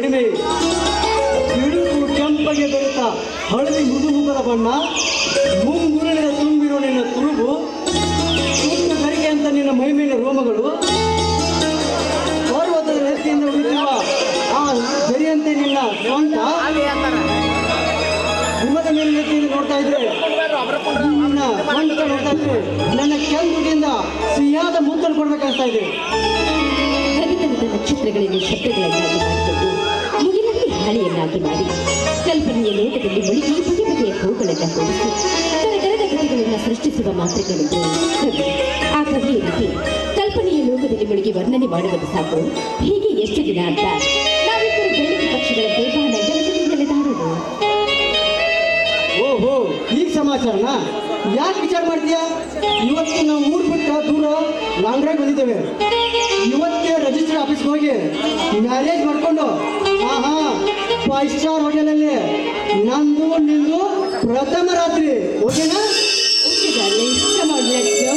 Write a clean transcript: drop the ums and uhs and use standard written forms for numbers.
ಕಡಿಮೆ. ಬಿಡುಗು ಕೆಂಪಗೆ ಬೆರೆತ ಹಳದಿ ಮುದುಮುಖದ ಬಣ್ಣ, ಮುಂಗುರುಳಿನ ತುಂಬಿರೋ ನಿನ್ನ ತುರುಬು, ತುಂಗ ಕರಿಗೆ ಅಂತ ನಿನ್ನ ಮೈಮೇಲಿನ ರೋಮಗಳು, ಪರ್ವತದ ರೆಕ್ಕೆಯಿಂದ ಉಳಿದಿರುವ ಆ ಜರಿಯಂತೆ ನಿನ್ನ ಸೊಂಟ, ಹಿಮದ ಮೇಲೆ ನೆತ್ತಿಯಿಂದ ನೋಡ್ತಾ ಇದ್ರೆ ನಿನ್ನ ಸೊಂಟ ನೋಡ್ತಾ ಇದ್ರೆ ನನ್ನ ಕೆಂಪುಗಿಂದ ಸಿಹಿಯಾದ ಮುತ್ತಲು ಕೊಡ್ಬೇಕನ್ಸ್ತಾ ಇದೆ. ಹರಿತನದ ನಕ್ಷತ್ರಗಳಲ್ಲಿ ಶಬ್ದಗಳನ್ನಾಗಿ ಮಾಡಿಕೊಂಡು ಮುಗಿಲಲ್ಲಿ ಹಾಳೆಯನ್ನಾಗಿ ಮಾಡಿ ಕಲ್ಪನೆಯ ಲೋಕದಲ್ಲಿ ಮುಳುಗಿ ಬಗೆ ಬಗೆಯ ಹೂಗಳನ್ನು ಕೂಡಿಸಿ ಕರಗರದ ಕಥೆಗಳನ್ನು ಸೃಷ್ಟಿಸುವ ಮಾತೃಗಳಿಂದ ಕವಿ. ಆ ಕವಿಯ ರೀತಿ ಕಲ್ಪನೆಯ ಲೋಕದಲ್ಲಿ ಮುಳುಗಿ ವರ್ಣನೆ ಮಾಡುವುದು ಸಾಕು. ಹೀಗೆ ಎಷ್ಟು ದಿನ ಅಂತ ನಾವಿಬ್ಬರು ಬೆಳಗ್ಗೆ ಪಕ್ಷಿಗಳ ದೇವಾನ ಜಗತ್ತಿನಿಂದಲೇ ದಾರೋದು. ಓಹೋ, ಈಗ ಸಮಾಚಾರನ ಯಾಕೆ ವಿಚಾರ ಮಾಡ್ತೀಯಾ? ಇವತ್ತು ನಾವು ಊರು ಬಿಟ್ಟ ದೂರ ಲಾಂಗ್ ಡ್ರೈವ್ ಬಂದಿದ್ದೇವೆ. ಇವತ್ತೇ ರಿಜಿಸ್ಟರ್ ಆಫೀಸ್ಗೆ ಹೋಗಿ ಮ್ಯಾರೇಜ್ ಮಾಡ್ಕೊಂಡು 5 ಸ್ಟಾರ್ ಹೋಟೆಲಲ್ಲಿ ನಂದು ನಿಂದು ಪ್ರಥಮ ರಾತ್ರಿ. ಓಕೆನಾ? Okay darling, come on, let's go.